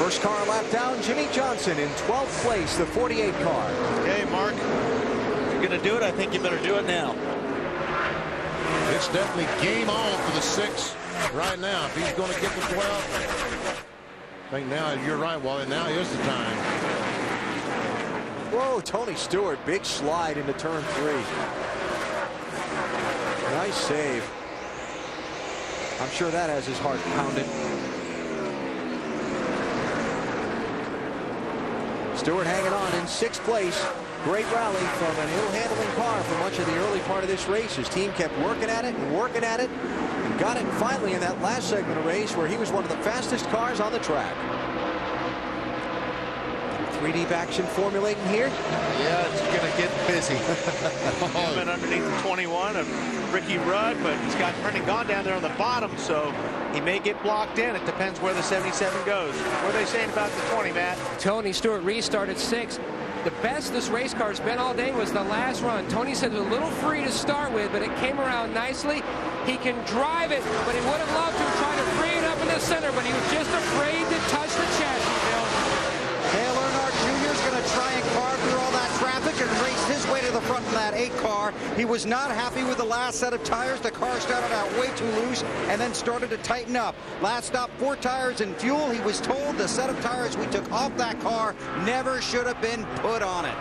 First car lap down, Jimmy Johnson in 12th place, the 48 car. Okay, Mark, if you're going to do it, I think you better do it now. It's definitely game on for the 6 right now. If he's going to get the 12, I think now you're right, Wally. Now is the time. Whoa, Tony Stewart, big slide into turn 3. Nice save. I'm sure that has his heart pounding. Stewart hanging on in 6th place. Great rally from an ill-handling car for much of the early part of this race. His team kept working at it and working at it, and got it finally in that last segment of race where he was one of the fastest cars on the track. 3D action formulating here. Yeah, it's going to get busy. Been underneath the 21 of Ricky Rudd, but he's got gone down there on the bottom, so he may get blocked in. It depends where the 77 goes. What are they saying about the 20, Matt? Tony Stewart restarted 6th. The best this race car's been all day was the last run. Tony said it was a little free to start with, but it came around nicely. He can drive it, but he would have loved to try to free it up in the center, but he was just afraid to touch the chassis, Bill. Dale Earnhardt Jr. is going to try and carve through all that traffic and race his way to the front of that 8 car. He was not happy with the last set of tires. The car started out way too loose and then started to tighten up. Last stop, 4 tires and fuel. He was told the set of tires we took off that car never should have been put on it.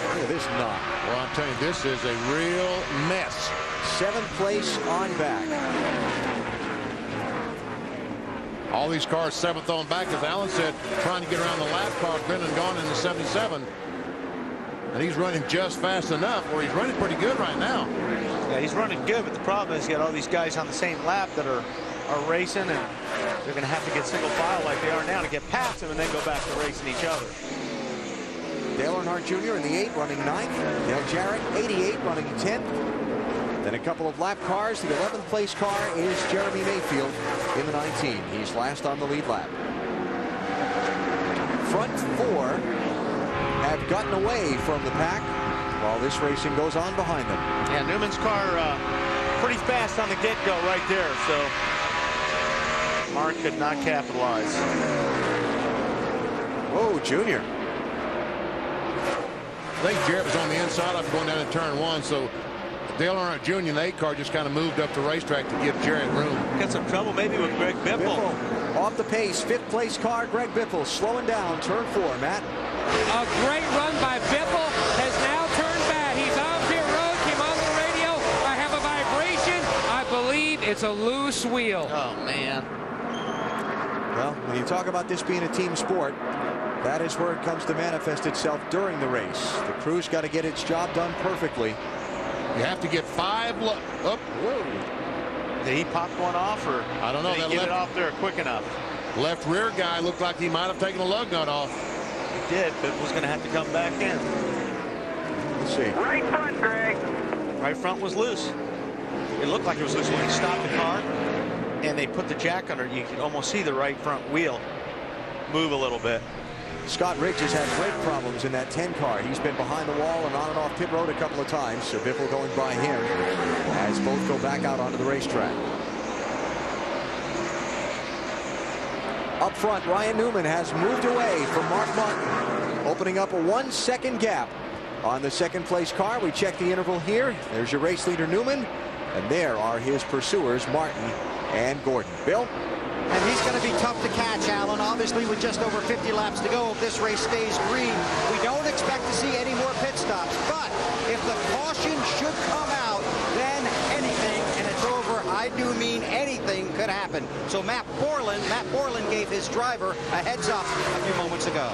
Look at this knock. Well, I'm telling you, this is a real mess. 7th place on back. All these cars 7th on back, as Alan said, trying to get around the lap car, been and gone in the 77. And he's running just fast enough, or he's running pretty good right now. Yeah, he's running good, but the problem is you got all these guys on the same lap that are racing, and they're going to have to get single file like they are now to get past him and then go back to racing each other. Dale Earnhardt Jr. in the 8 running 9th. Dale Jarrett, 88, running 10th. Then a couple of lap cars. The 11th place car is Jeremy Mayfield in the 19. He's last on the lead lap. Front 4 have gotten away from the pack while this racing goes on behind them. Yeah, Newman's car pretty fast on the get-go right there, so Mark could not capitalize. Whoa, Junior. I think Jarrett was on the inside after going down to turn 1, so Dale Earnhardt Jr. in the 8 car just kind of moved up the racetrack to give Jarrett room. Got some trouble maybe with Greg Biffle. Off the pace, 5th place car, Greg Biffle slowing down, turn 4, Matt. A great run by Biffle, has now turned bad. He's on pit road, came on the radio. I have a vibration. I believe it's a loose wheel. Oh, man. Well, when you talk about this being a team sport, that is where it comes to manifest itself during the race. The crew's got to get its job done perfectly. You have to get 5. Whoa. Did he pop one off, or I don't know. did he get it off there quick enough? Left rear guy looked like he might have taken a lug nut off. He did, but was going to have to come back in. Let's see. Right front, Greg. Right front was loose. It looked like it was loose when he stopped the car, and they put the jack under. You could almost see the right front wheel move a little bit. Scott Riggs has had brake problems in that 10 car. He's been behind the wall and on and off pit road a couple of times. So Biffle going by him as both go back out onto the racetrack. Up front, Ryan Newman has moved away from Mark Martin, opening up a 1-second gap on the 2nd place car. We check the interval here. There's your race leader Newman, and there are his pursuers Martin and Gordon. Bill? And he's going to be tough to catch, Alan. Obviously, with just over 50 laps to go, if this race stays green, we don't expect to see any more pit stops. But if the caution should come out, then anything, and it's over, I do mean anything, could happen. So Matt Borland gave his driver a heads up a few moments ago.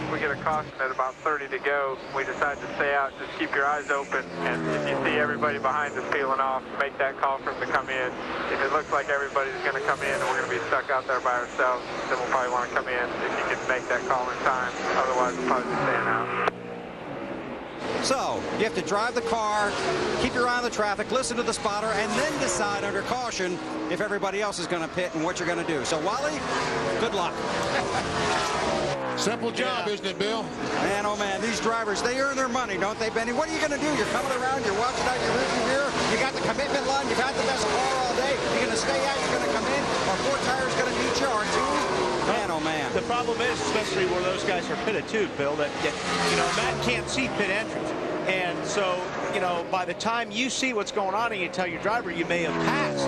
We get a caution at about 30 to go. We decide to stay out. Just keep your eyes open, and if you see everybody behind us peeling off, make that call for them to come in. If it looks like everybody's going to come in and we're going to be stuck out there by ourselves, then we'll probably want to come in if you can make that call in time. Otherwise, we'll probably be staying out. So you have to drive the car, keep your eye on the traffic, listen to the spotter, and then decide under caution if everybody else is going to pit and what you're going to do. So Wally, good luck. Simple job, isn't it, Bill? Man, oh man, these drivers, they earn their money, don't they, Benny? What are you going to do? You're coming around, you're watching out your rearview mirror, you got the commitment line, you've had the best car all day, you're going to stay out, you're going to come in, Are 4 tires going to beat you, or 2? Man, oh man. The problem is, especially where those guys are pitted too, Bill, that Matt can't see pit entrance. And so, by the time you see what's going on and you tell your driver, you may have passed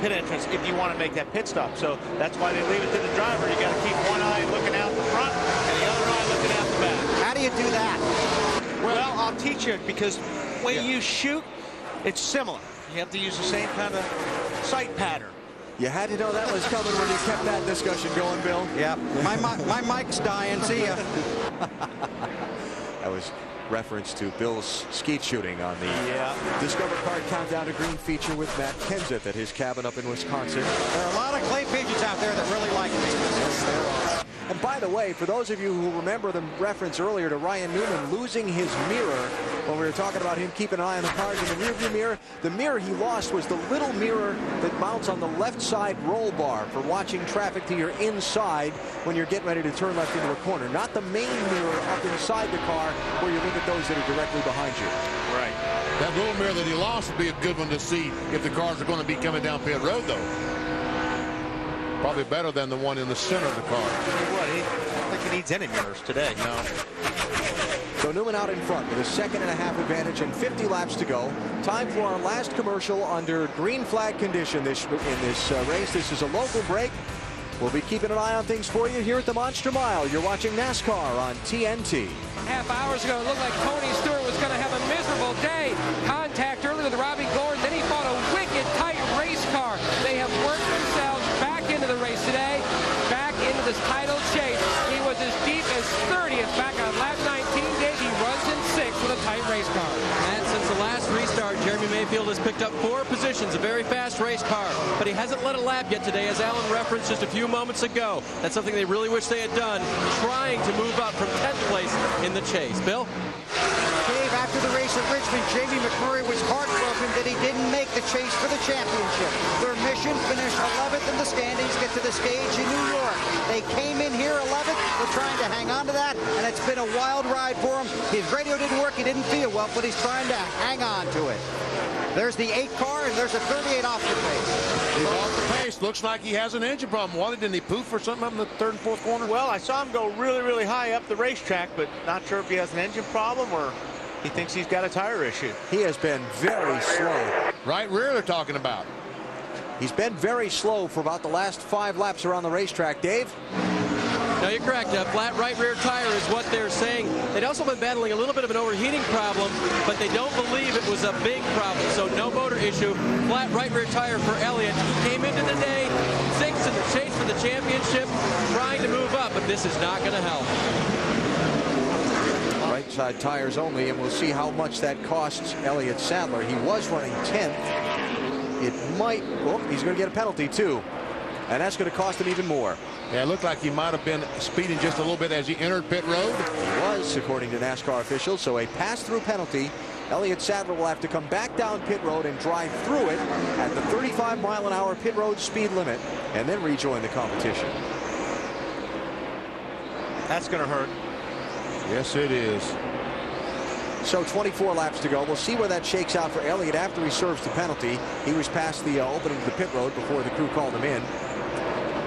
pit entrance if you want to make that pit stop. So that's why they leave it to the driver. You got to keep one eye looking out the front and the other eye looking out the back. How do you do that? Well, I'll teach you, because when you shoot, it's similar. You have to use the same kind of sight pattern. You had to know that was coming when you kept that discussion going, Bill. Yeah, my mic's dying. See ya. That was reference to Bill's skeet shooting on the Discover Card Countdown to Green feature with Matt Kenseth at his cabin up in Wisconsin. There are a lot of clay pigeons out there that really like it. Yes, there are. And by the way, for those of you who remember the reference earlier to Ryan Newman losing his mirror when we were talking about him keeping an eye on the cars in the rearview mirror, the mirror he lost was the little mirror that mounts on the left side roll bar for watching traffic to your inside when you're getting ready to turn left into a corner. Not the main mirror up inside the car where you look at those that are directly behind you. Right. That little mirror that he lost would be a good one to see if the cars are going to be coming down pit road, though. Probably better than the one in the center of the car. What? I don't think he needs any mirrors today. No. So Newman out in front with a 2.5 advantage and 50 laps to go. Time for our last commercial under green flag condition in this race. This is a local break. We'll be keeping an eye on things for you here at the Monster Mile. You're watching NASCAR on TNT. Half hours ago, it looked like Tony Stewart was going to have a miserable day. Contact early with Robbie Gordon. Then he fought a wicked tight race car. They have worked themselves back into the race today, back into this title chase. He was as deep as 30th back on lap 19. Dave, he runs in 6th with a tight race car. And since the last restart, Jeremy Mayfield has picked up 4 positions, a very fast race car, but he hasn't led a lap yet today, as Alan referenced just a few moments ago. That's something they really wish they had done, trying to move up from 10th place in the chase. Bill? Dave, after the race at Richmond, Jamie McMurray was heartbroken that he didn't make the chase for the championship. Their mission, finish 11th in the standings, get to the stage in New York. They came in here 11th. They're trying to hang on to that, and it's been a wild ride for him. His radio didn't work. He didn't feel well, but he's trying to hang on to it. There's the 8 car, and there's a 38 off the pace. He's off the pace. Looks like he has an engine problem. Wally, didn't he poof or something up in the 3rd and 4th corner? Well, I saw him go really, really high up the racetrack, but not sure if he has an engine problem or he thinks he's got a tire issue. He has been very slow. Right rear they're talking about. He's been very slow for about the last 5 laps around the racetrack. Dave? No, you're correct. A flat right rear tire is what they're saying. They'd also been battling a little bit of an overheating problem, but they don't believe it was a big problem. So no motor issue. Flat right rear tire for Elliott. He came into the day 6th in the chase for the championship, trying to move up, but this is not going to help. Right side tires only, and we'll see how much that costs Elliott Sadler. He was running 10th. It might, oh, he's going to get a penalty too, and that's going to cost him even more. Yeah, it looked like he might have been speeding just a little bit as he entered pit road. He was, according to NASCAR officials, so a pass-through penalty. Elliott Sadler will have to come back down pit road and drive through it at the 35-mile-an-hour pit road speed limit and then rejoin the competition. That's going to hurt. Yes, it is. So 24 laps to go. We'll see where that shakes out for Elliott after he serves the penalty. He was past the opening of the pit road before the crew called him in.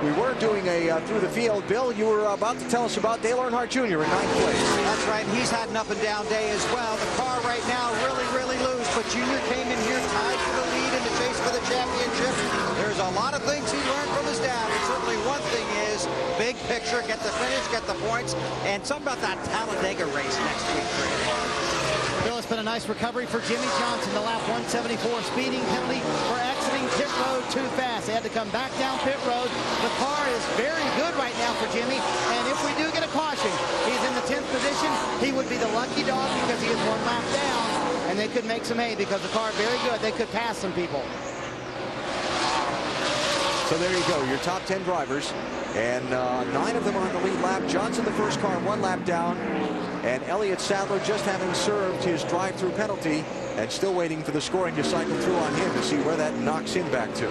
We were doing a through the field. Bill, you were about to tell us about Dale Earnhardt Jr. in 9th place. That's right. He's had an up-and-down day as well. The car right now really loose, but Junior came in here tied for the lead in the chase for the championship. There's a lot of things he learned from his dad, and certainly one thing is big picture, get the finish, get the points, and something about that Talladega race next week for him. Bill, it's been a nice recovery for Jimmy Johnson. The lap 174 speeding penalty for exiting pit road too fast. They had to come back down pit road. The car is very good right now for Jimmy, and if we do get a caution, he's in the 10th position. He would be the lucky dog because he is 1 lap down, and they could make some hay because the car is very good. They could pass some people. So there you go, your top 10 drivers, and 9 of them on the lead lap. Johnson, the first car, 1 lap down, and Elliott Sadler just having served his drive-through penalty and still waiting for the scoring to cycle through on him to see where that knocks him back to.